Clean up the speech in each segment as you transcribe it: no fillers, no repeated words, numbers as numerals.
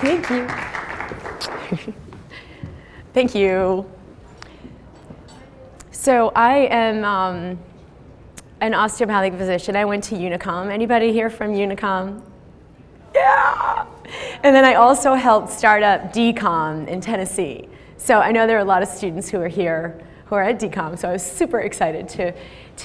Thank you. Thank you. So I am an osteopathic physician. I went to Unicom. Anybody here from Unicom? Yeah! And then I also helped start up DCOM in Tennessee. So I know there are a lot of students who are here who are at DCOM, so I was super excited to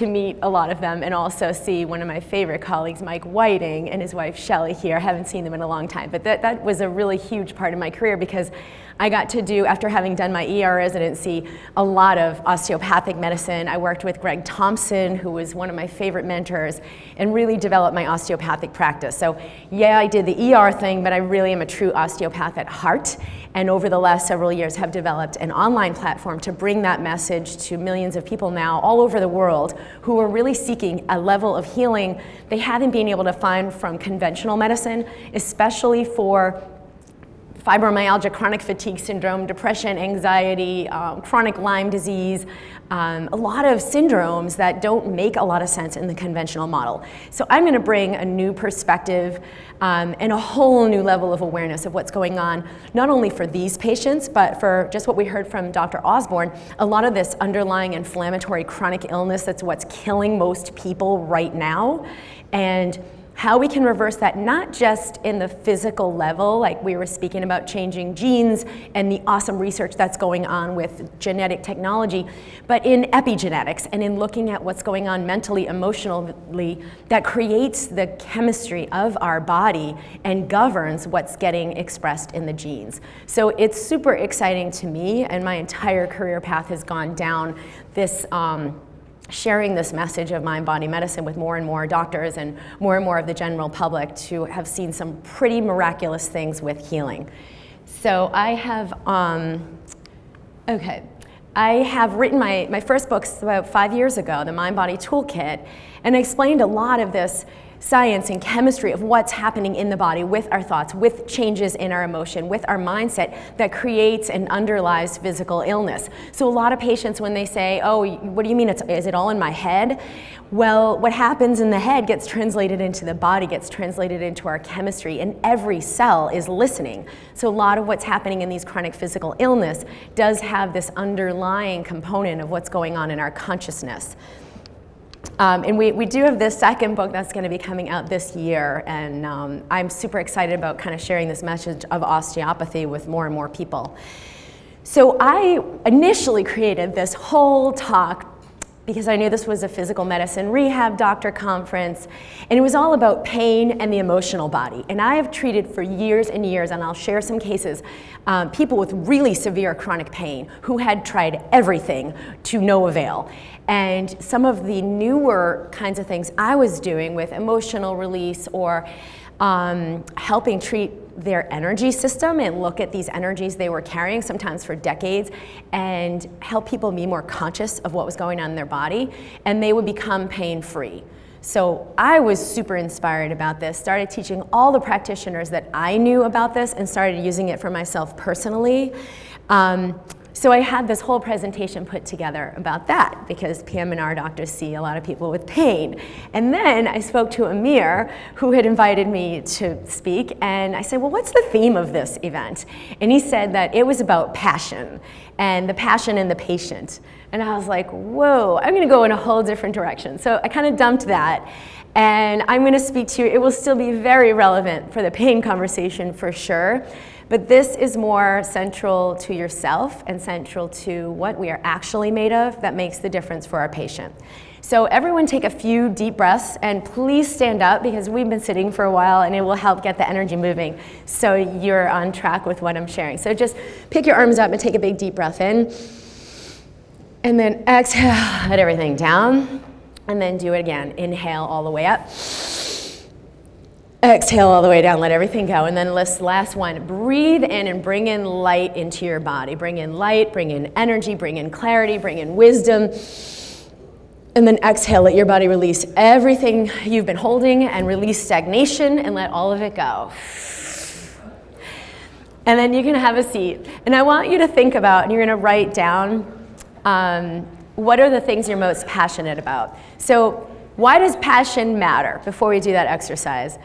meet a lot of them and also see one of my favorite colleagues, Mike Whiting, and his wife Shelley here. I haven't seen them in a long time, but that was a really huge part of my career because I got to do, after having done my ER residency, a lot of osteopathic medicine. I worked with Greg Thompson, who was one of my favorite mentors, and really developed my osteopathic practice. So yeah, I did the ER thing, but I really am a true osteopath at heart. And over the last several years have developed an online platform to bring that message to millions of people now all over the world who are really seeking a level of healing they haven't been able to find from conventional medicine, especially for fibromyalgia, chronic fatigue syndrome, depression, anxiety, chronic Lyme disease, a lot of syndromes that don't make a lot of sense in the conventional model. So I'm going to bring a new perspective and a whole new level of awareness of what's going on, not only for these patients, but for just what we heard from Dr. Osborne, a lot of this underlying inflammatory chronic illness that's what's killing most people right now, and how we can reverse that, not just in the physical level, like we were speaking about changing genes and the awesome research that's going on with genetic technology, but in epigenetics and in looking at what's going on mentally, emotionally, that creates the chemistry of our body and governs what's getting expressed in the genes. So it's super exciting to me, and my entire career path has gone down this sharing this message of mind-body medicine with more and more doctors and more of the general public to have seen some pretty miraculous things with healing. So I have, I have written my first books about 5 years ago, the Mind-Body Toolkit, and I explained a lot of this science and chemistry of what's happening in the body with our thoughts, with changes in our emotion, with our mindset that creates and underlies physical illness. So a lot of patients, when they say, oh, what do you mean, is it all in my head? Well, what happens in the head gets translated into the body, gets translated into our chemistry, and every cell is listening. So a lot of what's happening in these chronic physical illness does have this underlying component of what's going on in our consciousness. And we do have this second book that's going to be coming out this year, and I'm super excited about kind of sharing this message of osteopathy with more and more people. So I initially created this whole talk because I knew this was a physical medicine rehab doctor conference, and it was all about pain and the emotional body. And I have treated for years and years, and I'll share some cases, people with really severe chronic pain who had tried everything to no avail. And some of the newer kinds of things I was doing with emotional release or helping treat their energy system and look at these energies they were carrying sometimes for decades and help people be more conscious of what was going on in their body, and they would become pain-free. So I was super inspired about this, started teaching all the practitioners that I knew about this and started using it for myself personally. So I had this whole presentation put together about that because PM&R doctors see a lot of people with pain. And then I spoke to Amir, who had invited me to speak, and I said, well, what's the theme of this event? And he said that it was about passion, and the passion in the patient. And I was like, whoa, I'm gonna go in a whole different direction. So I kind of dumped that, and I'm gonna speak to you. It will still be very relevant for the pain conversation for sure. But this is more central to yourself and central to what we are actually made of that makes the difference for our patient. So everyone take a few deep breaths, and please stand up because we've been sitting for a while and it will help get the energy moving so you're on track with what I'm sharing. So just pick your arms up and take a big deep breath in, and then exhale, let everything down, and then do it again. Inhale all the way up. Exhale all the way down, let everything go. And then this last one, breathe in and bring in light into your body. Bring in light, bring in energy, bring in clarity, bring in wisdom. And then exhale, let your body release everything you've been holding and release stagnation and let all of it go. And then you can have a seat. And I want you to think about, and you're gonna write down, what are the things you're most passionate about? So why does passion matter before we do that exercise?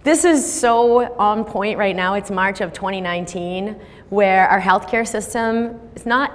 This is so on point right now. It's March of 2019, where our healthcare system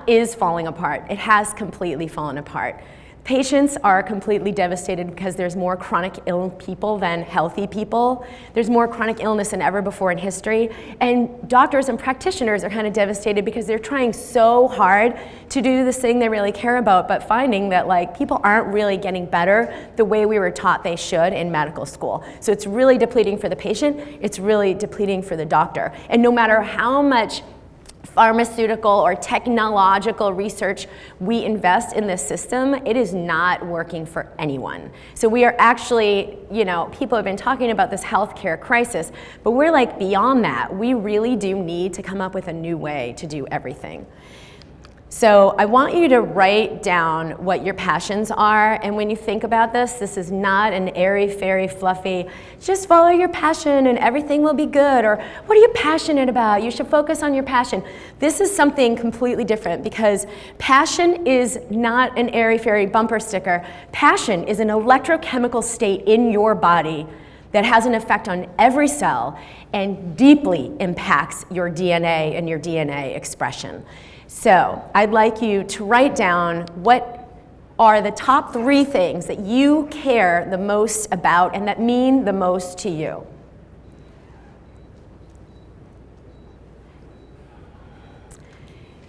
is falling apart. It has completely fallen apart. Patients are completely devastated because there's more chronic ill people than healthy people. There's more chronic illness than ever before in history. And doctors and practitioners are kind of devastated because they're trying so hard to do this thing they really care about, but finding that like people aren't really getting better the way we were taught they should in medical school. So it's really depleting for the patient, it's really depleting for the doctor. And no matter how much pharmaceutical or technological research we invest in this system, it is not working for anyone. So we are actually, people have been talking about this healthcare crisis, but we're like beyond that. We really do need to come up with a new way to do everything. So I want you to write down what your passions are, and when you think about this, this is not an airy-fairy, fluffy, just follow your passion and everything will be good, or what are you passionate about? You should focus on your passion. This is something completely different, because passion is not an airy-fairy bumper sticker. Passion is an electrochemical state in your body that has an effect on every cell and deeply impacts your DNA and your DNA expression. So I'd like you to write down what are the top 3 things that you care the most about and that mean the most to you.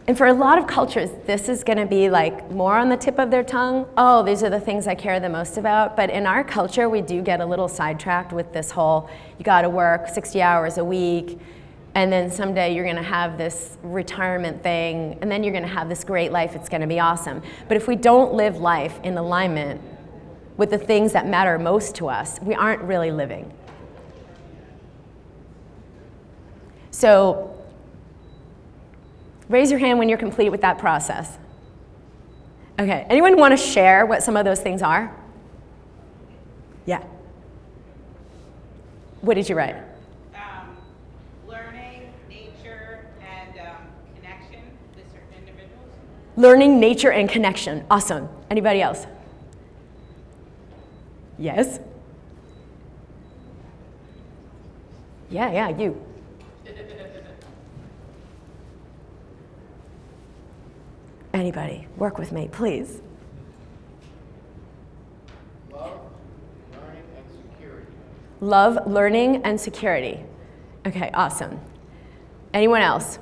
And for a lot of cultures, this is going to be like more on the tip of their tongue. Oh, these are the things I care the most about. But in our culture, we do get a little sidetracked with this whole, you got to work 60 hours a week, and then someday you're going to have this retirement thing, and then you're going to have this great life. It's going to be awesome. But if we don't live life in alignment with the things that matter most to us, we aren't really living. So raise your hand when you're complete with that process. Okay, anyone want to share what some of those things are? Yeah. What did you write? Learning, nature, and connection with certain individuals. Learning, nature, and connection. Awesome. Anybody else? Yes? Yeah, you. Anybody, work with me, please. Love, learning, and security. Love, learning, and security. Okay, awesome. Anyone else?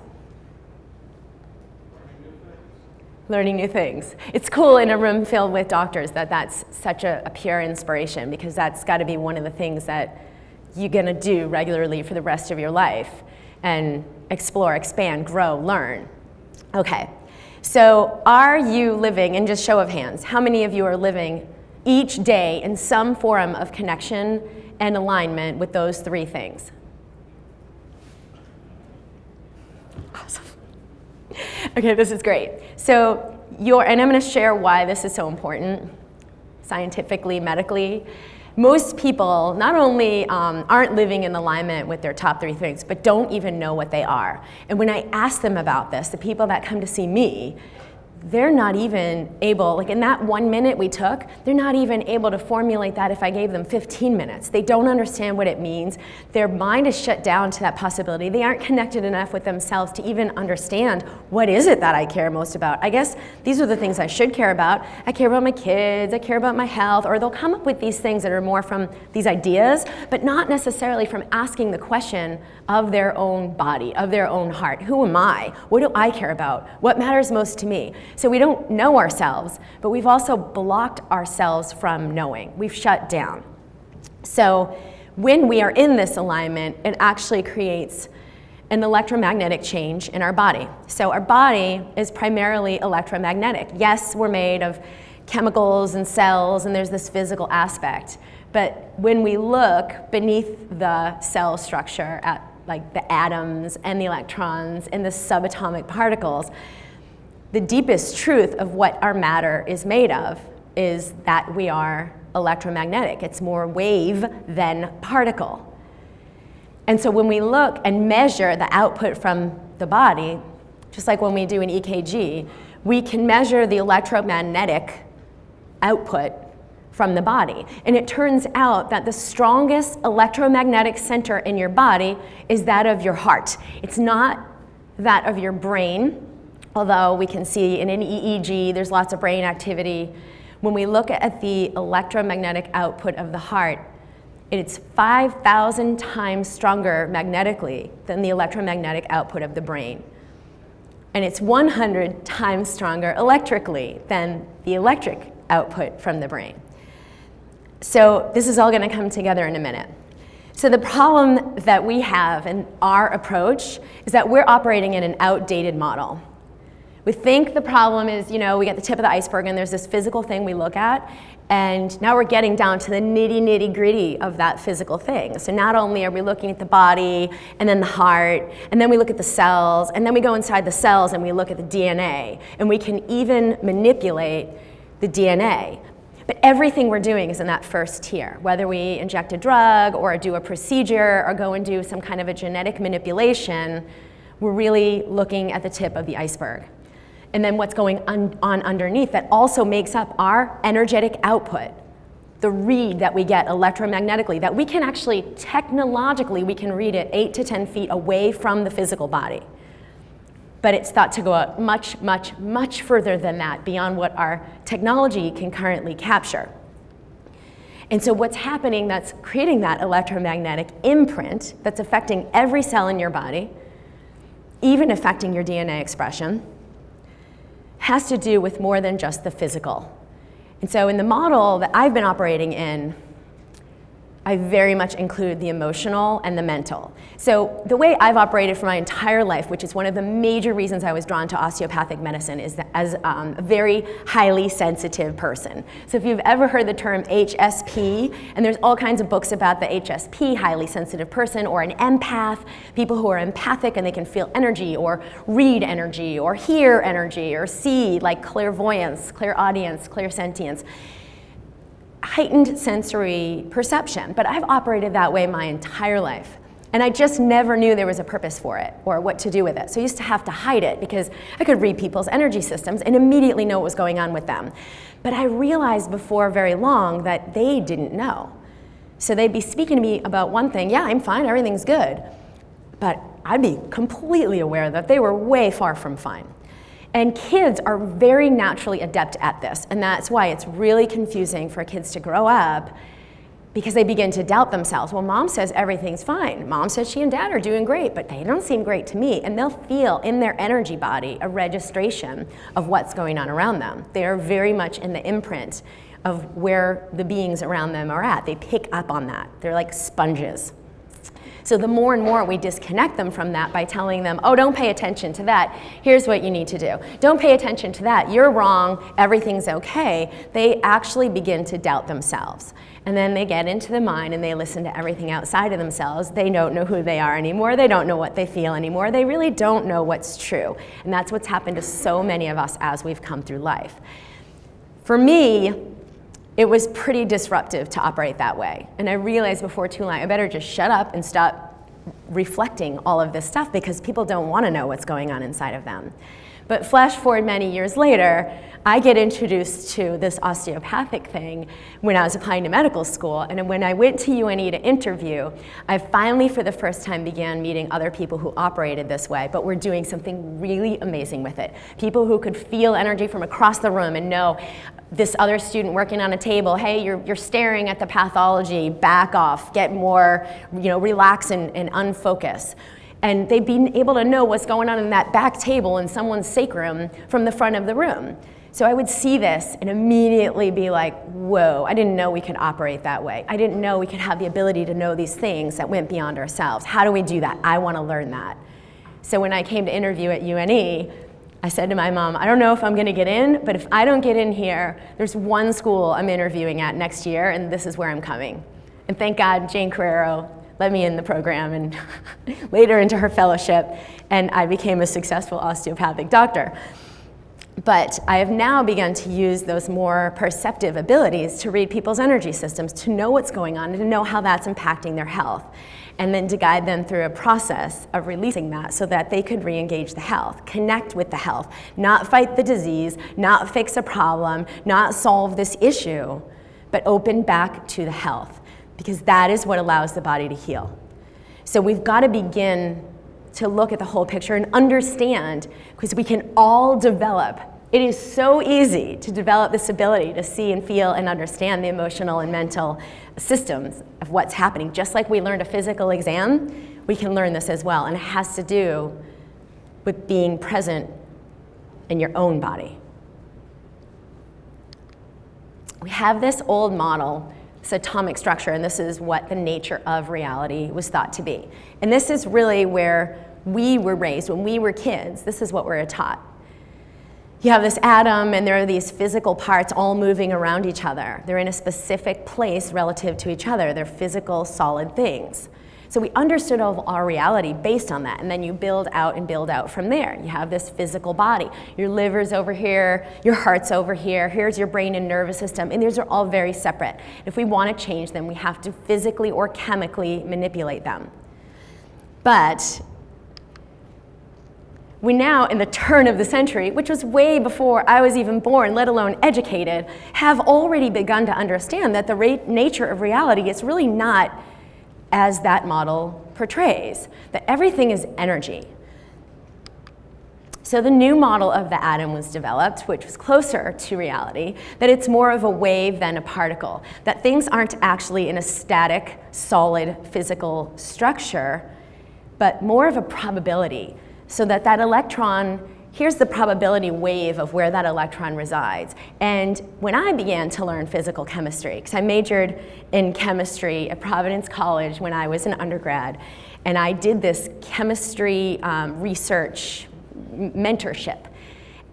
Learning new things. It's cool in a room filled with doctors that's such a pure inspiration, because that's got to be one of the things that you're going to do regularly for the rest of your life, and explore, expand, grow, learn. Okay. So are you living, in just show of hands, how many of you are living each day in some form of connection and alignment with those 3 things? Awesome. Okay, this is great. So and I'm going to share why this is so important, scientifically, medically. Most people not only aren't living in alignment with their top 3 things, but don't even know what they are. And when I ask them about this, the people that come to see me, they're not even able, like in that 1 minute we took, they're not even able to formulate that if I gave them 15 minutes. They don't understand what it means. Their mind is shut down to that possibility. They aren't connected enough with themselves to even understand what is it that I care most about. I guess these are the things I should care about. I care about my kids, I care about my health, or they'll come up with these things that are more from these ideas, but not necessarily from asking the question of their own body, of their own heart. Who am I? What do I care about? What matters most to me? So we don't know ourselves, but we've also blocked ourselves from knowing. We've shut down. So when we are in this alignment, it actually creates an electromagnetic change in our body. So our body is primarily electromagnetic. Yes, we're made of chemicals and cells, and there's this physical aspect. But when we look beneath the cell structure at like the atoms and the electrons and the subatomic particles, the deepest truth of what our matter is made of is that we are electromagnetic. It's more wave than particle. And so when we look and measure the output from the body, just like when we do an EKG, we can measure the electromagnetic output from the body. And it turns out that the strongest electromagnetic center in your body is that of your heart. It's not that of your brain, although we can see in an EEG there's lots of brain activity. When we look at the electromagnetic output of the heart, it's 5,000 times stronger magnetically than the electromagnetic output of the brain. And it's 100 times stronger electrically than the electric output from the brain. So this is all going to come together in a minute. So the problem that we have in our approach is that we're operating in an outdated model. We think the problem is, we get the tip of the iceberg and there's this physical thing we look at, and now we're getting down to the nitty gritty of that physical thing. So not only are we looking at the body and then the heart, and then we look at the cells, and then we go inside the cells and we look at the DNA, and we can even manipulate the DNA. But everything we're doing is in that first tier. Whether we inject a drug or do a procedure or go and do some kind of a genetic manipulation, we're really looking at the tip of the iceberg. And then what's going on underneath that also makes up our energetic output, the read that we get electromagnetically, that we can actually, technologically, we can read it 8 to 10 feet away from the physical body. But it's thought to go out much further than that, beyond what our technology can currently capture. And so what's happening that's creating that electromagnetic imprint that's affecting every cell in your body, even affecting your DNA expression, has to do with more than just the physical. And so in the model that I've been operating in, I very much include the emotional and the mental. So the way I've operated for my entire life, which is one of the major reasons I was drawn to osteopathic medicine, is that as a very highly sensitive person. So if you've ever heard the term HSP, and there's all kinds of books about the HSP, highly sensitive person, or an empath, people who are empathic and they can feel energy, or read energy, or hear energy, or see, like clairvoyance, clairaudience, clairsentience. Heightened sensory perception, but I've operated that way my entire life. And I just never knew there was a purpose for it or what to do with it. So I used to have to hide it because I could read people's energy systems and immediately know what was going on with them. But I realized before very long that they didn't know. So they'd be speaking to me about one thing, yeah, I'm fine, everything's good. But I'd be completely aware that they were way far from fine. And kids are very naturally adept at this, and that's why it's really confusing for kids to grow up, because they begin to doubt themselves. Well, mom says everything's fine. Mom says she and dad are doing great, but they don't seem great to me. And they'll feel in their energy body a registration of what's going on around them. They are very much in the imprint of where the beings around them are at. They pick up on that. They're like sponges. So the more and more we disconnect them from that by telling them, oh, don't pay attention to that, here's what you need to do. Don't pay attention to that, you're wrong, everything's okay, they actually begin to doubt themselves. And then they get into the mind and they listen to everything outside of themselves. They don't know who they are anymore, they don't know what they feel anymore, they really don't know what's true. And that's what's happened to so many of us as we've come through life. For me, it was pretty disruptive to operate that way. And I realized before too long, I better just shut up and stop reflecting all of this stuff because people don't want to know what's going on inside of them. But flash forward many years later, I get introduced to this osteopathic thing when I was applying to medical school. And when I went to UNE to interview, I finally, for the first time, began meeting other people who operated this way, but were doing something really amazing with it. People who could feel energy from across the room and know this other student working on a table, hey, you're staring at the pathology, back off, get more, relax and unfocus. And they'd be able to know what's going on in that back table in someone's sacrum from the front of the room. So I would see this and immediately be like, whoa, I didn't know we could operate that way. I didn't know we could have the ability to know these things that went beyond ourselves. How do we do that? I want to learn that. So when I came to interview at UNE, I said to my mom, I don't know if I'm going to get in, but if I don't get in here, there's one school I'm interviewing at next year, and this is where I'm coming. And thank God Jane Carrero let me in the program and later into her fellowship, and I became a successful osteopathic doctor. But I have now begun to use those more perceptive abilities to read people's energy systems, to know what's going on, and to know how that's impacting their health, and then to guide them through a process of releasing that so that they could re-engage the health, connect with the health, not fight the disease, not fix a problem, not solve this issue, but open back to the health, because that is what allows the body to heal. So we've got to begin to look at the whole picture and understand, because we can all develop. It is so easy to develop this ability to see and feel and understand the emotional and mental systems of what's happening. Just like we learned a physical exam, we can learn this as well, and it has to do with being present in your own body. We have this old model, this atomic structure, and this is what the nature of reality was thought to be. And this is really where we were raised when we were kids. This is what we're taught. You have this atom, and there are these physical parts all moving around each other. They're in a specific place relative to each other. They're physical, solid things. So we understood of our reality based on that, and then you build out and build out from there. You have this physical body. Your liver's over here, your heart's over here, here's your brain and nervous system, and these are all very separate. If we want to change them, we have to physically or chemically manipulate them. But we now, in the turn of the century, which was way before I was even born, let alone educated, have already begun to understand that the nature of reality is really not as that model portrays, that everything is energy. So the new model of the atom was developed, which was closer to reality, that it's more of a wave than a particle, that things aren't actually in a static, solid, physical structure, but more of a probability, so that that electron, here's the probability wave of where that electron resides. And when I began to learn physical chemistry, because I majored in chemistry at Providence College when I was an undergrad, and I did this chemistry research mentorship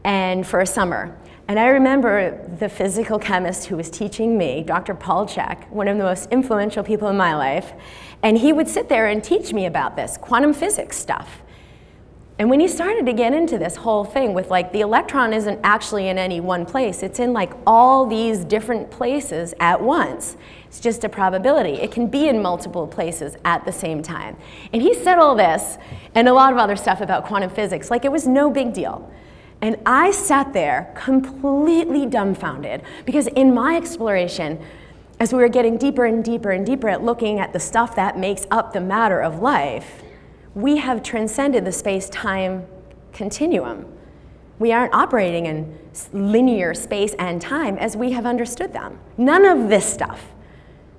and for a summer. And I remember the physical chemist who was teaching me, Dr. Paul Check, one of the most influential people in my life, and he would sit there and teach me about this quantum physics stuff. And when he started to get into this whole thing with like the electron isn't actually in any one place, it's in like all these different places at once. It's just a probability. It can be in multiple places at the same time. And he said all this and a lot of other stuff about quantum physics, like it was no big deal. And I sat there completely dumbfounded, because in my exploration, as we were getting deeper and deeper and deeper at looking at the stuff that makes up the matter of life, we have transcended the space-time continuum. We aren't operating in linear space and time as we have understood them. None of this stuff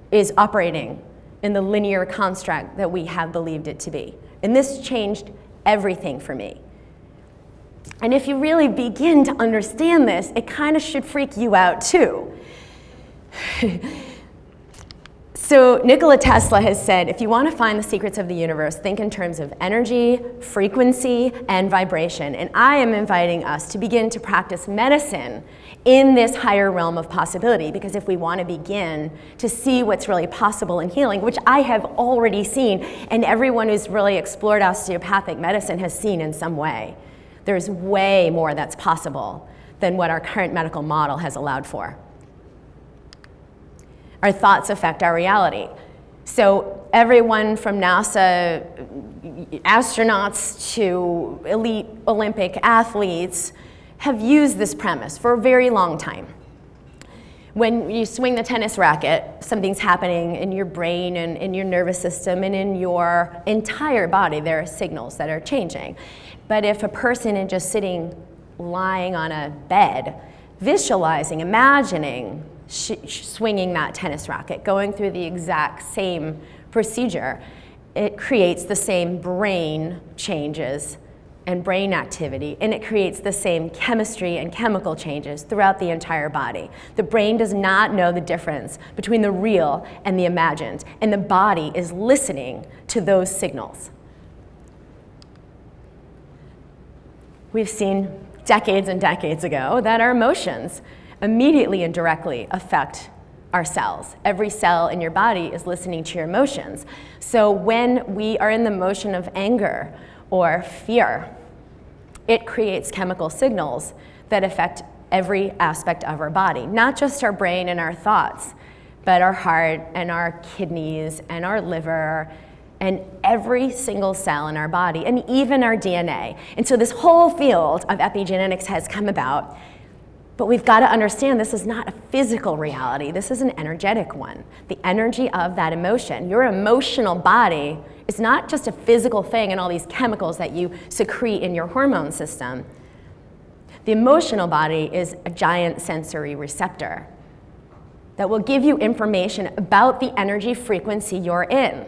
is operating in the linear construct that we have believed it to be. And this changed everything for me. And if you really begin to understand this, it kind of should freak you out too. So Nikola Tesla has said, if you want to find the secrets of the universe, think in terms of energy, frequency, and vibration. And I am inviting us to begin to practice medicine in this higher realm of possibility, because if we want to begin to see what's really possible in healing, which I have already seen, and everyone who's really explored osteopathic medicine has seen in some way, there's way more that's possible than what our current medical model has allowed for. Our thoughts affect our reality. So everyone from NASA astronauts to elite Olympic athletes have used this premise for a very long time. When you swing the tennis racket, something's happening in your brain and in your nervous system and in your entire body. There are signals that are changing. But if a person is just sitting, lying on a bed, visualizing, imagining, swinging that tennis racket, going through the exact same procedure, it creates the same brain changes and brain activity, and it creates the same chemistry and chemical changes throughout the entire body. The brain does not know the difference between the real and the imagined, and the body is listening to those signals. We've seen decades and decades ago that our emotions immediately and directly affect our cells. Every cell in your body is listening to your emotions. So when we are in the motion of anger or fear, it creates chemical signals that affect every aspect of our body, not just our brain and our thoughts, but our heart and our kidneys and our liver and every single cell in our body, and even our DNA. And so this whole field of epigenetics has come about But we've got to understand this is not a physical reality. This is an energetic one. The energy of that emotion. Your emotional body is not just a physical thing and all these chemicals that you secrete in your hormone system. The emotional body is a giant sensory receptor that will give you information about the energy frequency you're in.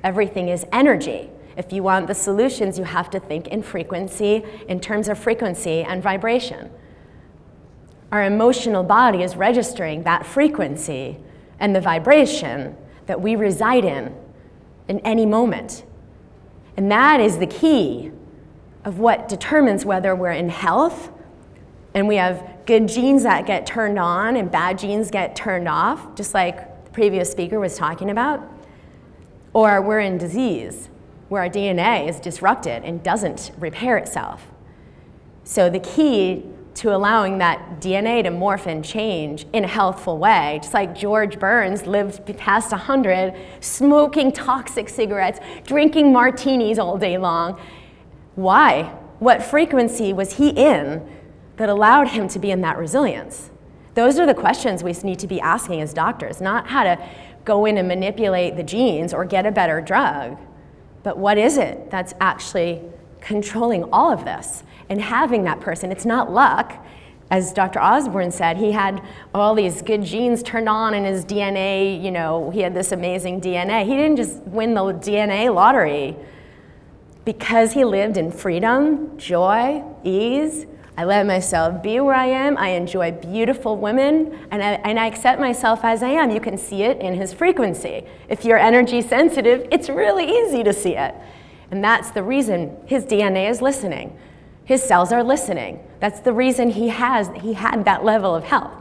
Everything is energy. If you want the solutions, you have to think in frequency, in terms of frequency and vibration. Our emotional body is registering that frequency and the vibration that we reside in any moment. And that is the key of what determines whether we're in health and we have good genes that get turned on and bad genes get turned off, just like the previous speaker was talking about, or we're in disease where our DNA is disrupted and doesn't repair itself. So the key to allowing that DNA to morph and change in a healthful way, just like George Burns lived past 100, smoking toxic cigarettes, drinking martinis all day long. Why? What frequency was he in that allowed him to be in that resilience? Those are the questions we need to be asking as doctors, not how to go in and manipulate the genes or get a better drug, but what is it that's actually controlling all of this? And having that person, it's not luck. As Dr. Osborne said, he had all these good genes turned on in his DNA, he had this amazing DNA. He didn't just win the DNA lottery. Because he lived in freedom, joy, ease, I let myself be where I am. I enjoy beautiful women, and I accept myself as I am. You can see it in his frequency. If you're energy sensitive, it's really easy to see it. And that's the reason his DNA is listening. His cells are listening. That's the reason he had that level of health.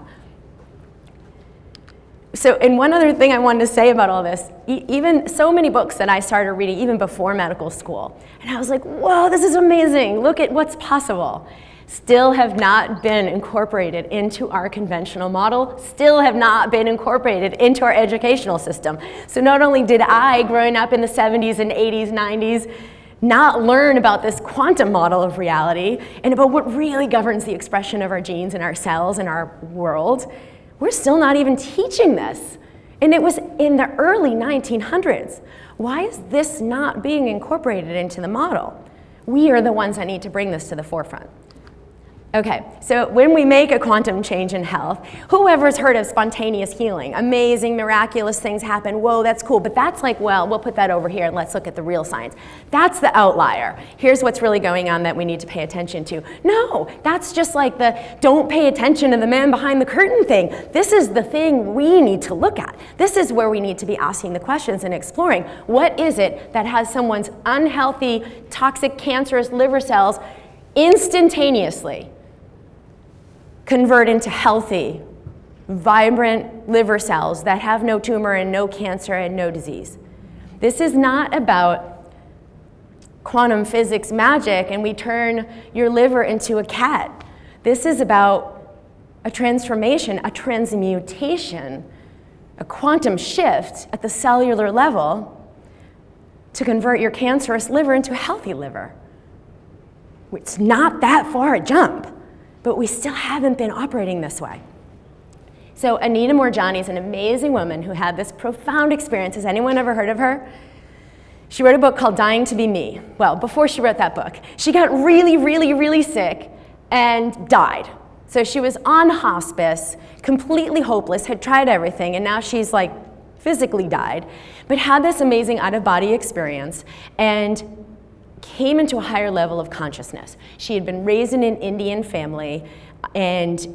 So, and one other thing I wanted to say about all this, even so many books that I started reading even before medical school, and I was like, whoa, this is amazing. Look at what's possible. Still have not been incorporated into our conventional model, still have not been incorporated into our educational system. So not only did I, growing up in the 70s and 80s, 90s, not learn about this quantum model of reality and about what really governs the expression of our genes and our cells and our world, we're still not even teaching this. And it was in the early 1900s. Why is this not being incorporated into the model? We are the ones that need to bring this to the forefront. Okay, so when we make a quantum change in health, whoever's heard of spontaneous healing, amazing, miraculous things happen, whoa, that's cool, but that's like, well, we'll put that over here and let's look at the real science. That's the outlier. Here's what's really going on that we need to pay attention to. No, that's just like the don't pay attention to the man behind the curtain thing. This is the thing we need to look at. This is where we need to be asking the questions and exploring what is it that has someone's unhealthy, toxic, cancerous liver cells instantaneously convert into healthy, vibrant liver cells that have no tumor and no cancer and no disease. This is not about quantum physics magic and we turn your liver into a cat. This is about a transformation, a transmutation, a quantum shift at the cellular level to convert your cancerous liver into a healthy liver. It's not that far a jump. But we still haven't been operating this way. So Anita Moorjani is an amazing woman who had this profound experience. Has anyone ever heard of her? She wrote a book called Dying to Be Me. Well, before she wrote that book, she got really, really, really sick and died. So she was on hospice, completely hopeless, had tried everything, and now she's like physically died, but had this amazing out-of-body experience and came into a higher level of consciousness. She had been raised in an Indian family and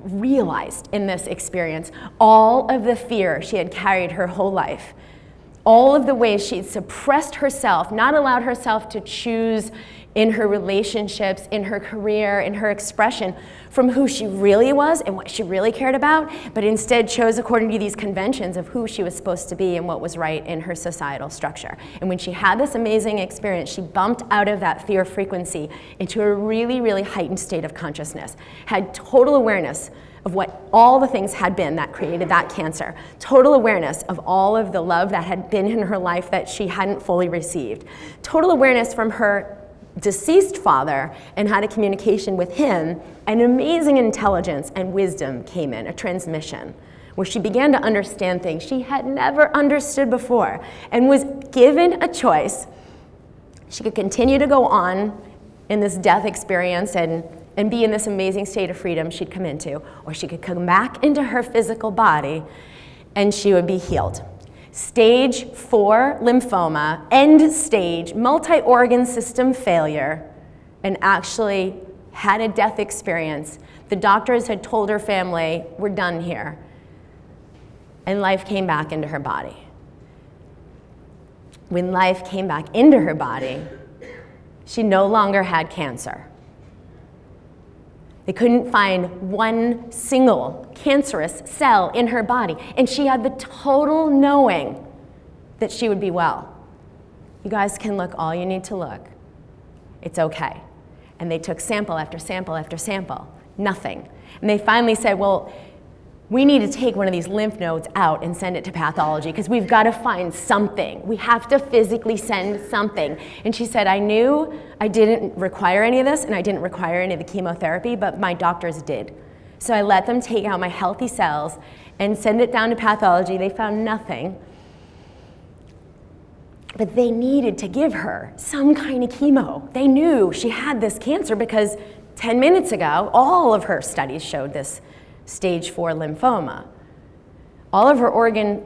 realized in this experience all of the fear she had carried her whole life, all of the ways she'd suppressed herself, not allowed herself to choose in her relationships, in her career, in her expression from who she really was and what she really cared about, but instead chose according to these conventions of who she was supposed to be and what was right in her societal structure. And when she had this amazing experience, she bumped out of that fear frequency into a really, really heightened state of consciousness, had total awareness of what all the things had been that created that cancer, total awareness of all of the love that had been in her life that she hadn't fully received, total awareness from her deceased father and had a communication with him, an amazing intelligence and wisdom came in, a transmission, where she began to understand things she had never understood before and was given a choice. She could continue to go on in this death experience and be in this amazing state of freedom she'd come into, or she could come back into her physical body and she would be healed. Stage 4 lymphoma, end stage, multi-organ system failure, and actually had a death experience. The doctors had told her family, we're done here. And life came back into her body. When life came back into her body, she no longer had cancer. They couldn't find one single cancerous cell in her body, and she had the total knowing that she would be well. You guys can look all you need to look. It's okay. And they took sample after sample after sample, nothing. And they finally said, well, we need to take one of these lymph nodes out and send it to pathology because we've got to find something. We have to physically send something. And she said, I knew I didn't require any of this and I didn't require any of the chemotherapy, but my doctors did. So I let them take out my healthy cells and send it down to pathology. They found nothing. But they needed to give her some kind of chemo. They knew she had this cancer because 10 minutes ago, all of her studies showed this stage 4 lymphoma. All of her organ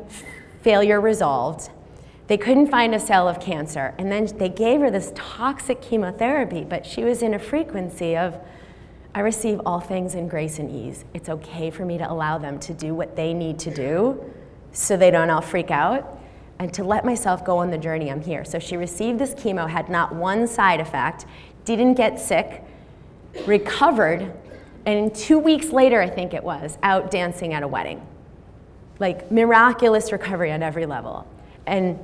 failure resolved. They couldn't find a cell of cancer. And then they gave her this toxic chemotherapy, but she was in a frequency of, I receive all things in grace and ease. It's okay for me to allow them to do what they need to do so they don't all freak out, and to let myself go on the journey I'm here. So she received this chemo, had not one side effect, didn't get sick, recovered, and 2 weeks later, I think it was, out dancing at a wedding. Like miraculous recovery on every level. And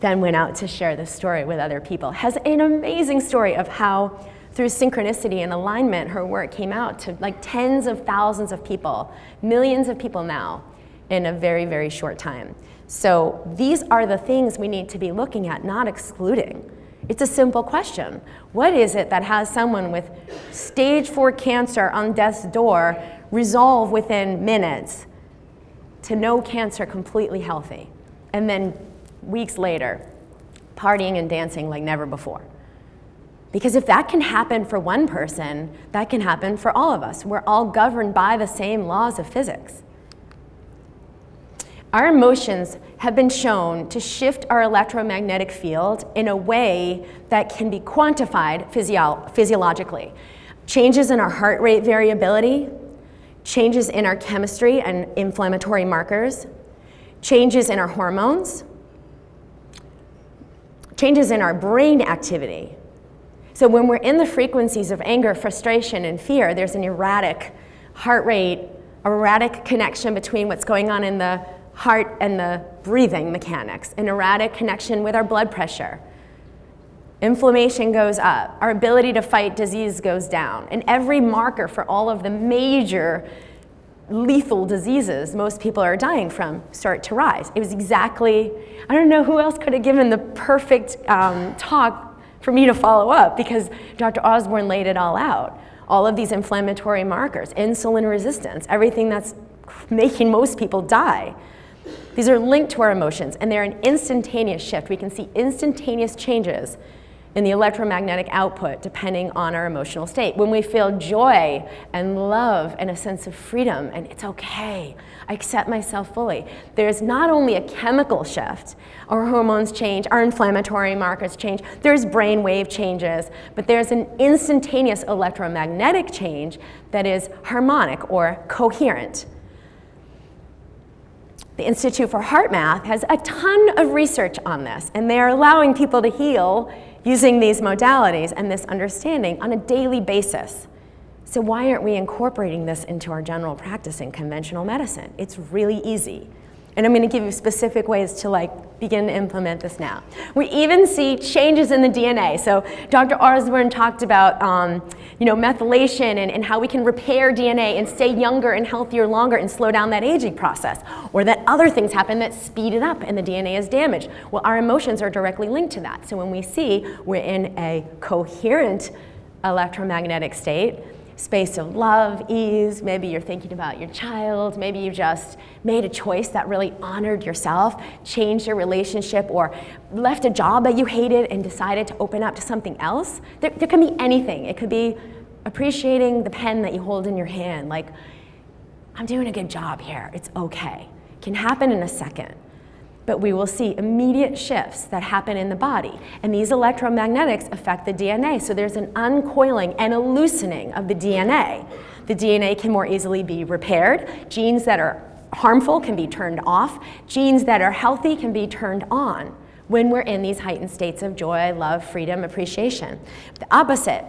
then went out to share this story with other people. Has an amazing story of how through synchronicity and alignment, her work came out to like tens of thousands of people, millions of people now in a very, very short time. So these are the things we need to be looking at, not excluding. It's a simple question. What is it that has someone with stage 4 cancer on death's door resolve within minutes to no cancer, completely healthy, and then weeks later, partying and dancing like never before? Because if that can happen for one person, that can happen for all of us. We're all governed by the same laws of physics. Our emotions have been shown to shift our electromagnetic field in a way that can be quantified physiologically. Changes in our heart rate variability, changes in our chemistry and inflammatory markers, changes in our hormones, changes in our brain activity. So when we're in the frequencies of anger, frustration, and fear, there's an erratic heart rate, erratic connection between what's going on in the heart and the breathing mechanics, an erratic connection with our blood pressure. Inflammation goes up, our ability to fight disease goes down, and every marker for all of the major lethal diseases most people are dying from start to rise. It was exactly, I don't know who else could have given the perfect talk for me to follow up, because Dr. Osborne laid it all out. All of these inflammatory markers, insulin resistance, everything that's making most people die. These are linked to our emotions, and they're an instantaneous shift. We can see instantaneous changes in the electromagnetic output depending on our emotional state. When we feel joy and love and a sense of freedom, and it's okay, I accept myself fully, there's not only a chemical shift, our hormones change, our inflammatory markers change, there's brain wave changes, but there's an instantaneous electromagnetic change that is harmonic or coherent. The Institute for Heart Math has a ton of research on this, and they're allowing people to heal using these modalities and this understanding on a daily basis. So why aren't we incorporating this into our general practice in conventional medicine? It's really easy. And I'm going to give you specific ways to begin to implement this now. We even see changes in the DNA. So Dr. Osborne talked about methylation and how we can repair DNA and stay younger and healthier longer and slow down that aging process. Or that other things happen that speed it up and the DNA is damaged. Well, our emotions are directly linked to that. So when we see we're in a coherent electromagnetic state, space of love, ease, maybe you're thinking about your child, maybe you just made a choice that really honored yourself, changed your relationship, or left a job that you hated and decided to open up to something else. There can be anything. It could be appreciating the pen that you hold in your hand, like, I'm doing a good job here, it's okay. It can happen in a second. But we will see immediate shifts that happen in the body. And these electromagnetics affect the DNA. So there's an uncoiling and a loosening of the DNA. The DNA can more easily be repaired. Genes that are harmful can be turned off. Genes that are healthy can be turned on when we're in these heightened states of joy, love, freedom, appreciation. The opposite,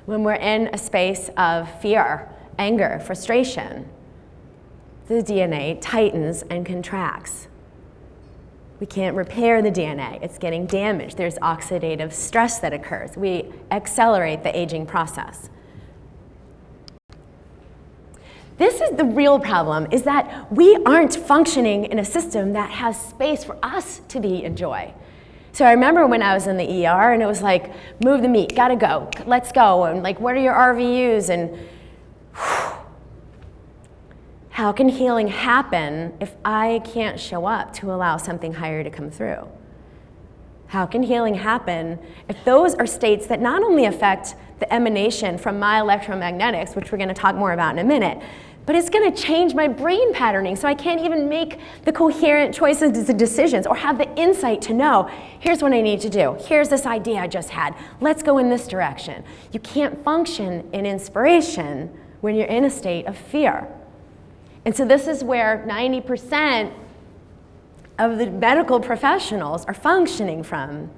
when we're in a space of fear, anger, frustration, the DNA tightens and contracts. We can't repair the DNA. It's getting damaged. There's oxidative stress that occurs. We accelerate the aging process. This is the real problem, is that we aren't functioning in a system that has space for us to be in joy. So I remember when I was in the ER and it was like, move the meat, gotta go, let's go, and what are your RVUs, and how can healing happen if I can't show up to allow something higher to come through? How can healing happen if those are states that not only affect the emanation from my electromagnetics, which we're going to talk more about in a minute, but it's going to change my brain patterning so I can't even make the coherent choices and decisions or have the insight to know, here's what I need to do. Here's this idea I just had. Let's go in this direction. You can't function in inspiration when you're in a state of fear. And so this is where 90% of the medical professionals are functioning from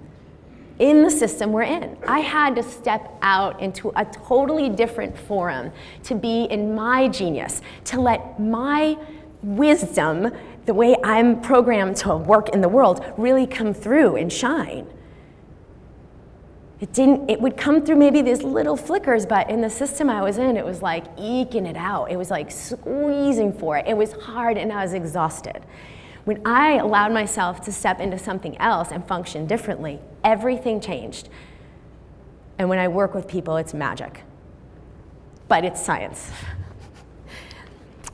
in the system we're in. I had to step out into a totally different forum to be in my genius, to let my wisdom, the way I'm programmed to work in the world, really come through and shine. It would come through maybe these little flickers, but in the system I was in, it was like eking it out. It was like squeezing for it. It was hard and I was exhausted. When I allowed myself to step into something else and function differently, everything changed. And when I work with people, it's magic. But it's science.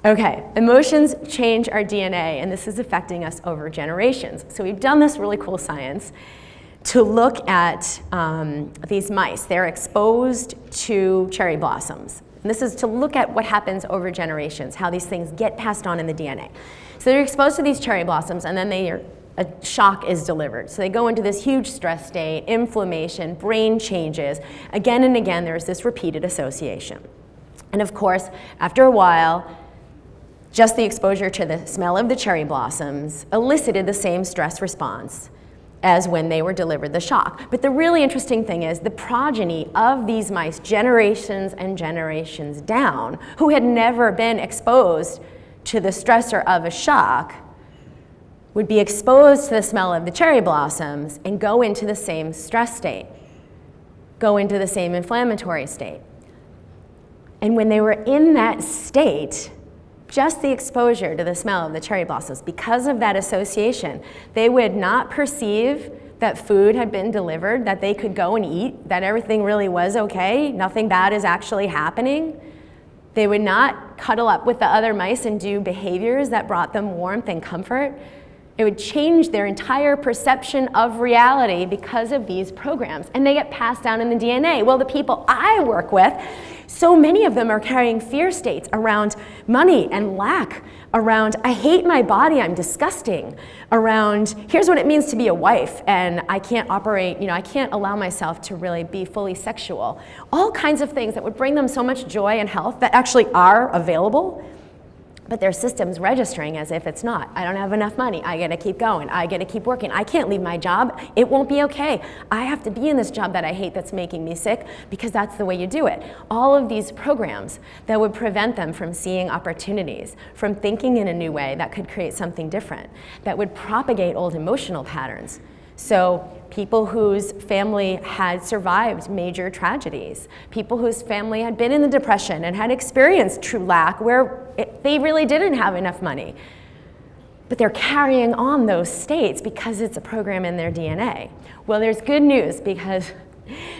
Okay, emotions change our DNA, and this is affecting us over generations. So we've done this really cool science to look at these mice. They're exposed to cherry blossoms. And this is to look at what happens over generations, how these things get passed on in the DNA. So they're exposed to these cherry blossoms, and then a shock is delivered. So they go into this huge stress state, inflammation, brain changes. Again and again, there's this repeated association. And of course, after a while, just the exposure to the smell of the cherry blossoms elicited the same stress response as when they were delivered the shock. But the really interesting thing is the progeny of these mice, generations and generations down, who had never been exposed to the stressor of a shock, would be exposed to the smell of the cherry blossoms and go into the same stress state, go into the same inflammatory state. And when they were in that state, just the exposure to the smell of the cherry blossoms, because of that association, they would not perceive that food had been delivered, that they could go and eat, that everything really was okay, nothing bad is actually happening. They would not cuddle up with the other mice and do behaviors that brought them warmth and comfort. It would change their entire perception of reality because of these programs, and they get passed down in the DNA. Well, the people I work with, so many of them are carrying fear states around money and lack, around I hate my body, I'm disgusting, around here's what it means to be a wife and I can't operate, I can't allow myself to really be fully sexual. All kinds of things that would bring them so much joy and health that actually are available, but their system's registering as if it's not. I don't have enough money. I gotta keep going. I gotta keep working. I can't leave my job. It won't be okay. I have to be in this job that I hate that's making me sick because that's the way you do it. All of these programs that would prevent them from seeing opportunities, from thinking in a new way that could create something different, that would propagate old emotional patterns. So people whose family had survived major tragedies, people whose family had been in the Depression and had experienced true lack where they really didn't have enough money. But they're carrying on those states because it's a program in their DNA. Well, there's good news because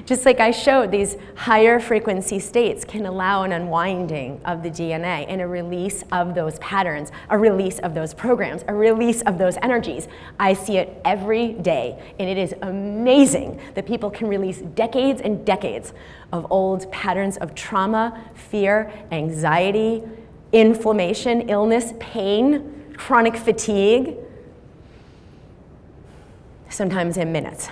just like I showed, these higher frequency states can allow an unwinding of the DNA and a release of those patterns, a release of those programs, a release of those energies. I see it every day, and it is amazing that people can release decades and decades of old patterns of trauma, fear, anxiety, inflammation, illness, pain, chronic fatigue, sometimes in minutes.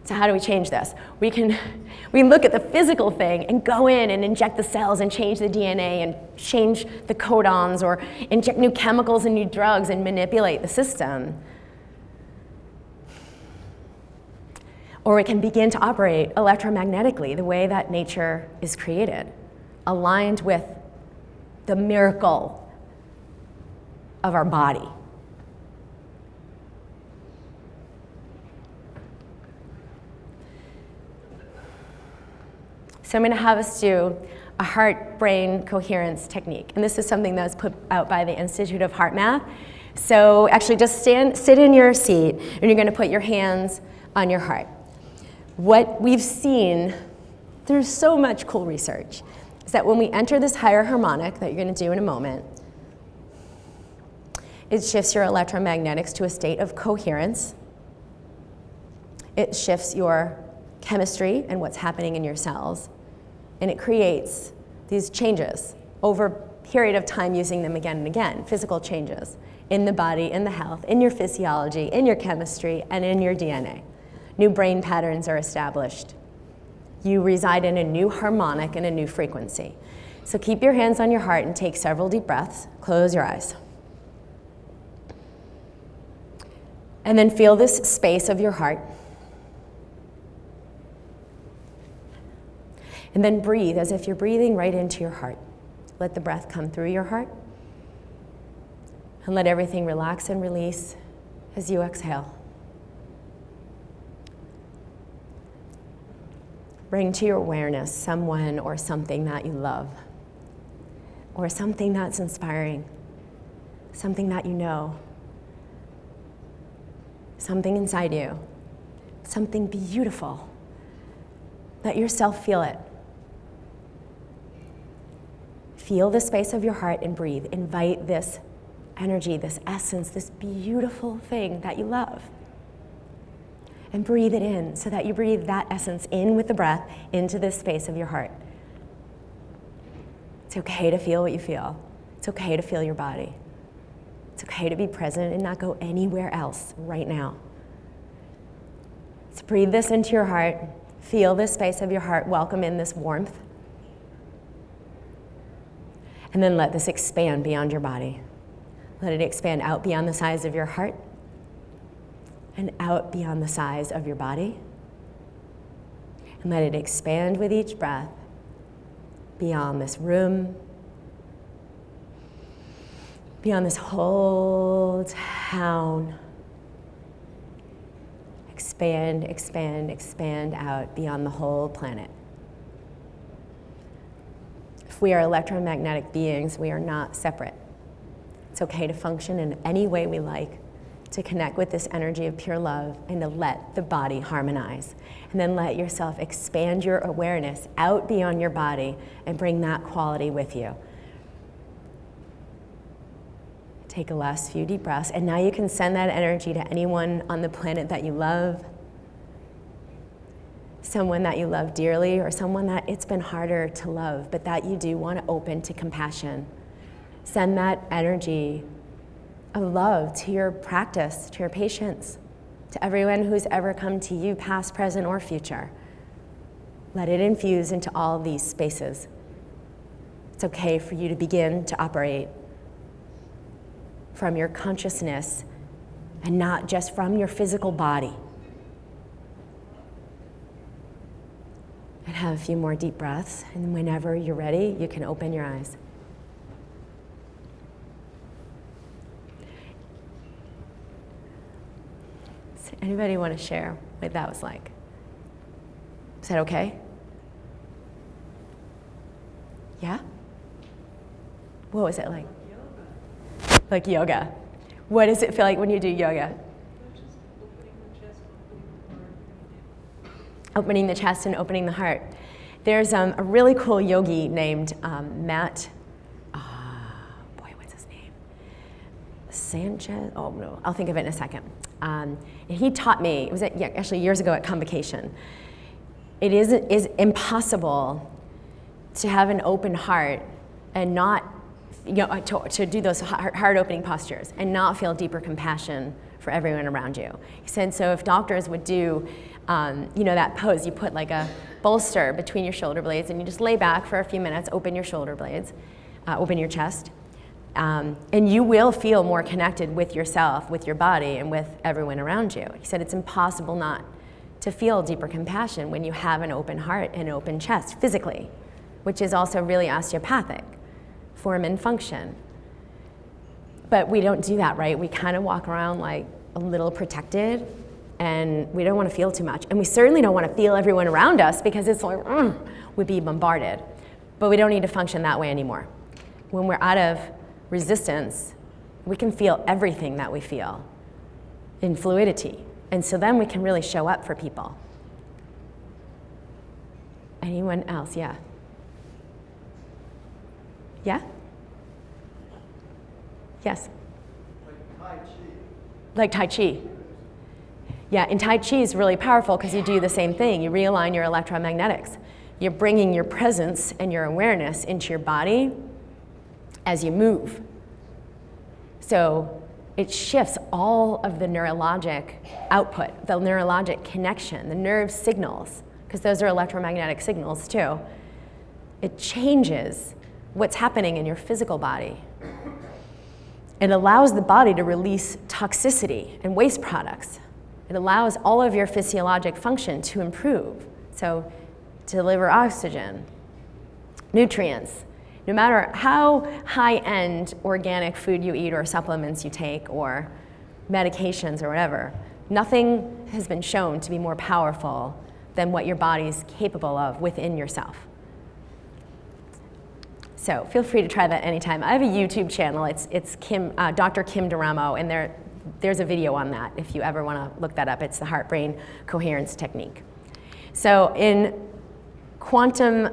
So how do we change this? We look at the physical thing and go in and inject the cells and change the DNA and change the codons or inject new chemicals and new drugs and manipulate the system. Or we can begin to operate electromagnetically the way that nature is created, aligned with the miracle of our body. So I'm going to have us do a heart-brain coherence technique. And this is something that was put out by the Institute of Heart Math. So actually just sit in your seat, and you're going to put your hands on your heart. What we've seen, there's so much cool research, is that when we enter this higher harmonic that you're going to do in a moment, it shifts your electromagnetics to a state of coherence. It shifts your chemistry and what's happening in your cells. And it creates these changes over a period of time, using them again and again, physical changes in the body, in the health, in your physiology, in your chemistry, and in your DNA. New brain patterns are established. You reside in a new harmonic and a new frequency. So keep your hands on your heart and take several deep breaths. Close your eyes. And then feel this space of your heart. And then breathe as if you're breathing right into your heart. Let the breath come through your heart. And let everything relax and release as you exhale. Bring to your awareness someone or something that you love, or something that's inspiring, something that you know, something inside you, something beautiful. Let yourself feel it. Feel the space of your heart and breathe. Invite this energy, this essence, this beautiful thing that you love. And breathe it in so that you breathe that essence in with the breath into this space of your heart. It's okay to feel what you feel. It's okay to feel your body. It's okay to be present and not go anywhere else right now. So breathe this into your heart. Feel this space of your heart. Welcome in this warmth. And then let this expand beyond your body. Let it expand out beyond the size of your heart and out beyond the size of your body. And let it expand with each breath beyond this room, beyond this whole town. Expand, expand, expand out beyond the whole planet. If we are electromagnetic beings, we are not separate. It's okay to function in any way we like, to connect with this energy of pure love and to let the body harmonize. And then let yourself expand your awareness out beyond your body and bring that quality with you. Take a last few deep breaths, and now you can send that energy to anyone on the planet that you love, someone that you love dearly, or someone that it's been harder to love, but that you do want to open to compassion. Send that energy of love to your practice, to your patients, to everyone who's ever come to you, past, present, or future. Let it infuse into all these spaces It's okay for you to begin to operate from your consciousness and not just from your physical body. And have a few more deep breaths, and whenever you're ready, you can open your eyes. Does anybody want to share what that was like? Is that okay? Yeah? What was it like? Yoga. Like yoga. What does it feel like when you do yoga? Just opening the chest, opening the heart. Opening the chest and opening the heart. There's a really cool yogi named Matt, what's his name? Sanchez? Oh no, I'll think of it in a second. And he taught me, it was actually years ago at Convocation. It is impossible to have an open heart and not, to do those heart opening postures and not feel deeper compassion for everyone around you. He said, so if doctors would do, that pose, you put like a bolster between your shoulder blades and you just lay back for a few minutes, open your shoulder blades, open your chest, and you will feel more connected with yourself, with your body, and with everyone around you. He said it's impossible not to feel deeper compassion when you have an open heart and open chest physically, which is also really osteopathic form and function. But we don't do that, right? We kind of walk around like a little protected, and we don't want to feel too much. And we certainly don't want to feel everyone around us because it's like, we'd be bombarded. But we don't need to function that way anymore. When we're out of resistance, we can feel everything that we feel in fluidity. And so then we can really show up for people. Anyone else? Yeah? Yeah? Yes? Like Tai Chi. Like Tai Chi. Yeah, and Tai Chi is really powerful because you do the same thing. You realign your electromagnetics. You're bringing your presence and your awareness into your body as you move. So it shifts all of the neurologic output, the neurologic connection, the nerve signals, because those are electromagnetic signals too. It changes what's happening in your physical body. It allows the body to release toxicity and waste products. It allows all of your physiologic function to improve. So to deliver oxygen, nutrients, no matter how high-end organic food you eat or supplements you take or medications or whatever, nothing has been shown to be more powerful than what your body's capable of within yourself. So feel free to try that anytime. I have a YouTube channel. It's Dr. Kim Duramo, and there's a video on that if you ever want to look that up. It's the heart-brain coherence technique. So in quantum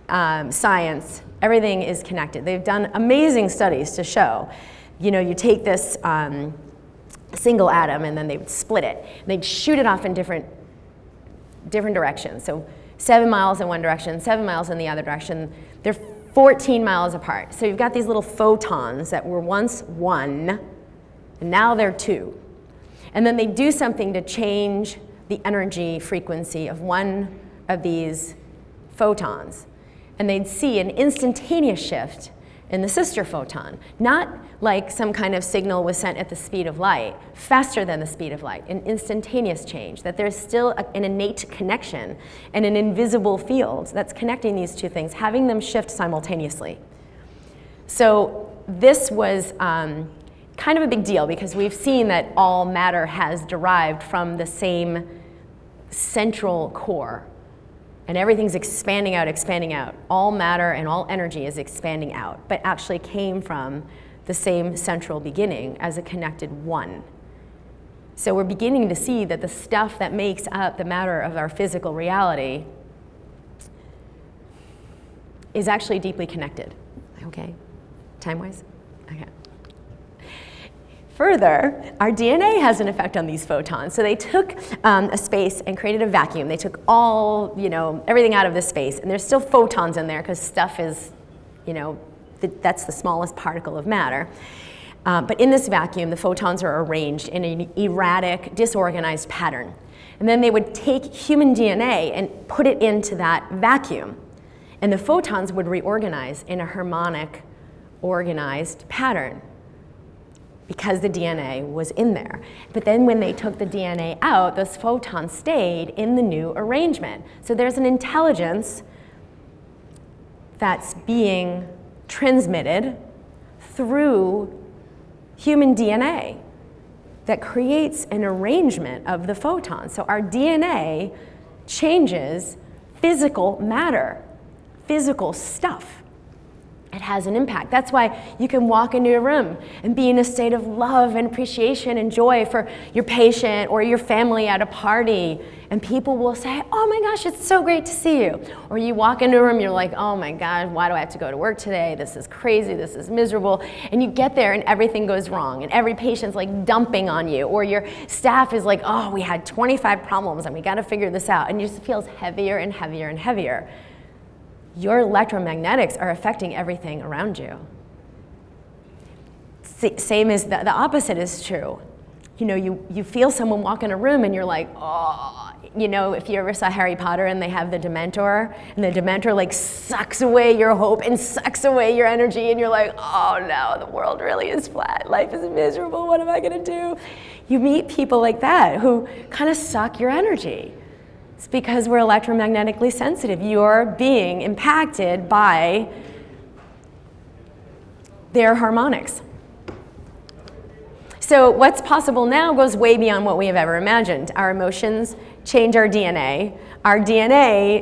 science, everything is connected. They've done amazing studies to show, you take this single atom and then they would split it. And they'd shoot it off in different directions. So 7 miles in one direction, 7 miles in the other direction. They're 14 miles apart. So you've got these little photons that were once one, and now they're two. And then they do something to change the energy frequency of one of these photons. And they'd see an instantaneous shift in the sister photon, not like some kind of signal was sent at the speed of light, faster than the speed of light, an instantaneous change, that there's still an innate connection and an invisible field that's connecting these two things, having them shift simultaneously. So this was kind of a big deal because we've seen that all matter has derived from the same central core. And everything's expanding out. All matter and all energy is expanding out, but actually came from the same central beginning as a connected one. So we're beginning to see that the stuff that makes up the matter of our physical reality is actually deeply connected. Okay? Time-wise? Okay. Further, our DNA has an effect on these photons. So they took a space and created a vacuum. They took all, everything out of this space, and there's still photons in there because stuff is, that's the smallest particle of matter. But in this vacuum, the photons are arranged in an erratic, disorganized pattern. And then they would take human DNA and put it into that vacuum. And the photons would reorganize in a harmonic, organized pattern because the DNA was in there. But then when they took the DNA out, those photons stayed in the new arrangement. So there's an intelligence that's being transmitted through human DNA that creates an arrangement of the photons. So our DNA changes physical matter, physical stuff. It has an impact. That's why you can walk into a room and be in a state of love and appreciation and joy for your patient or your family at a party, and people will say, oh my gosh, it's so great to see you. Or you walk into a room, you're like, oh my God, why do I have to go to work today? This is crazy, this is miserable. And you get there and everything goes wrong, and every patient's like dumping on you, or your staff is like, oh, we had 25 problems and we gotta figure this out, and it just feels heavier and heavier and heavier. Your electromagnetics are affecting everything around you. Same as the opposite is true. You know, you feel someone walk in a room and you're like, oh, you know, if you ever saw Harry Potter and they have the Dementor, and the Dementor like sucks away your hope and sucks away your energy, and you're like, oh no, the world really is flat, life is miserable, what am I gonna do? You meet people like that who kind of suck your energy. It's because we're electromagnetically sensitive. You're being impacted by their harmonics. So what's possible now goes way beyond what we have ever imagined. Our emotions change our DNA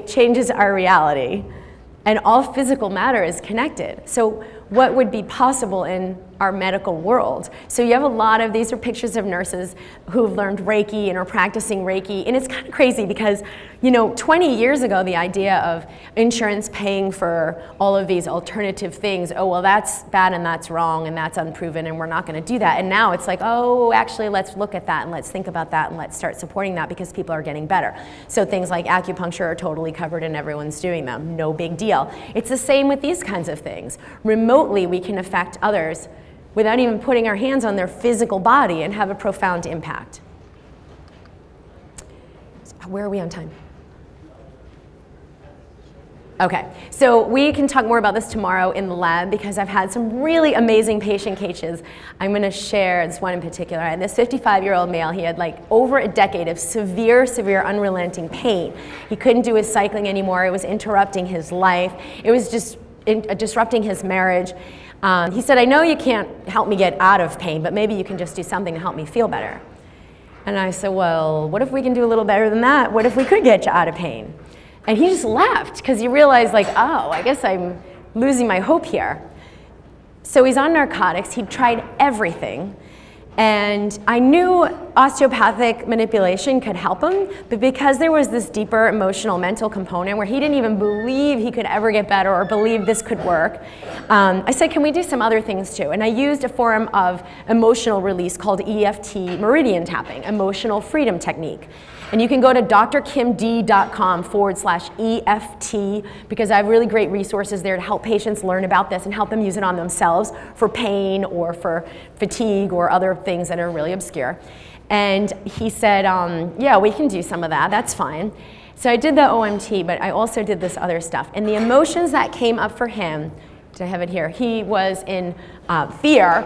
changes our reality, and all physical matter is connected. So what would be possible in our medical world? So you have a lot of, these are pictures of nurses who've learned Reiki and are practicing Reiki, and it's kind of crazy because, you know, 20 years ago, the idea of insurance paying for all of these alternative things, oh, well, that's bad and that's wrong and that's unproven and we're not gonna do that. And now it's like, oh, actually, let's look at that and let's think about that and let's start supporting that because people are getting better. So things like acupuncture are totally covered and everyone's doing them, no big deal. It's the same with these kinds of things. Remotely, we can affect others without even putting our hands on their physical body and have a profound impact. Where are we on time? Okay, so we can talk more about this tomorrow in the lab because I've had some really amazing patient cases. I'm gonna share this one in particular. I had this 55-year-old male. He had like over a decade of severe, unrelenting pain. He couldn't do his cycling anymore. It was interrupting his life. It was just disrupting his marriage. He said, I know you can't help me get out of pain, but maybe you can just do something to help me feel better. And I said, well, what if we can do a little better than that? What if we could get you out of pain? And he just laughed because he realized, like, oh, I guess I'm losing my hope here. So he's on narcotics. He'd tried everything. And I knew osteopathic manipulation could help him, but because there was this deeper emotional, mental component where he didn't even believe he could ever get better or believe this could work, I said, can we do some other things too? And I used a form of emotional release called EFT meridian tapping, emotional freedom technique. And you can go to drkimd.com/EFT because I have really great resources there to help patients learn about this and help them use it on themselves for pain or for fatigue or other things that are really obscure. And he said, yeah, we can do some of that, that's fine. So I did the OMT, but I also did this other stuff. And the emotions that came up for him, I have it here, he was in fear.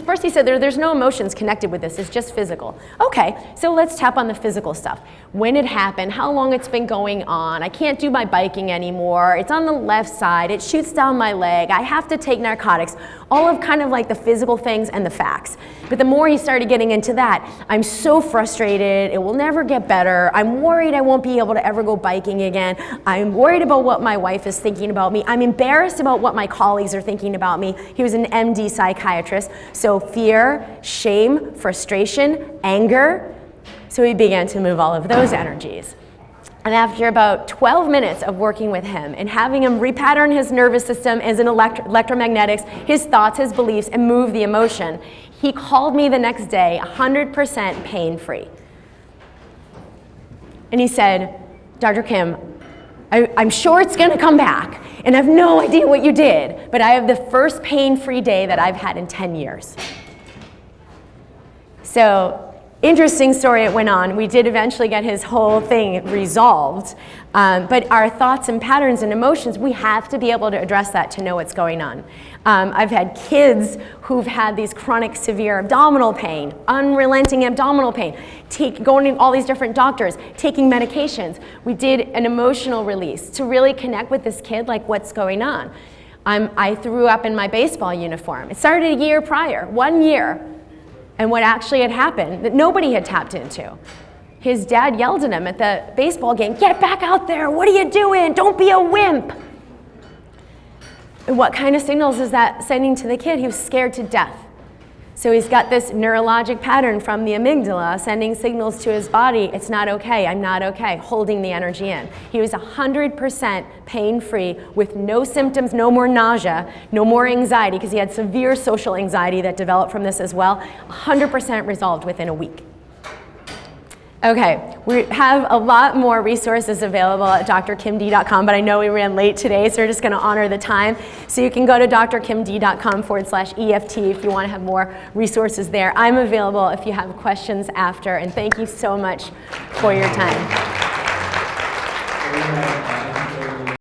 First he said there's no emotions connected with this, it's just physical. Okay, so let's tap on the physical stuff. When it happened, how long it's been going on, I can't do my biking anymore, it's on the left side, it shoots down my leg, I have to take narcotics, all of kind of like the physical things and the facts. But the more he started getting into that, I'm so frustrated, it will never get better, I'm worried I won't be able to ever go biking again, I'm worried about what my wife is thinking about me, I'm embarrassed about what my colleagues are thinking about me. He was an MD psychiatrist, so fear, shame, frustration, anger. So we began to move all of those energies. And after about 12 minutes of working with him and having him repattern his nervous system as an electromagnetics, his thoughts, his beliefs, and move the emotion, he called me the next day 100% pain-free. And he said, Dr. Kim, I'm sure it's gonna come back, and I have no idea what you did, but I have the first pain-free day that I've had in 10 years. So Interesting story it went on. We did eventually get his whole thing resolved, but our thoughts and patterns and emotions, we have to be able to address that to know what's going on. I've had kids who've had these chronic severe abdominal pain, unrelenting abdominal pain, going to all these different doctors, taking medications. We did an emotional release to really connect with this kid, like what's going on. I threw up in my baseball uniform. It started a year prior, 1 year. And what actually had happened that nobody had tapped into. His dad yelled at him at the baseball game, "Get back out there, what are you doing? Don't be a wimp." And what kind of signals is that sending to the kid? He was scared to death. So he's got this neurologic pattern from the amygdala sending signals to his body, it's not okay, I'm not okay, holding the energy in. He was 100% pain-free with no symptoms, no more nausea, no more anxiety, because he had severe social anxiety that developed from this as well, 100% resolved within a week. Okay, we have a lot more resources available at drkimd.com, but I know we ran late today, so we're just going to honor the time. So you can go to drkimd.com/EFT if you want to have more resources there. I'm available if you have questions after, and thank you so much for your time.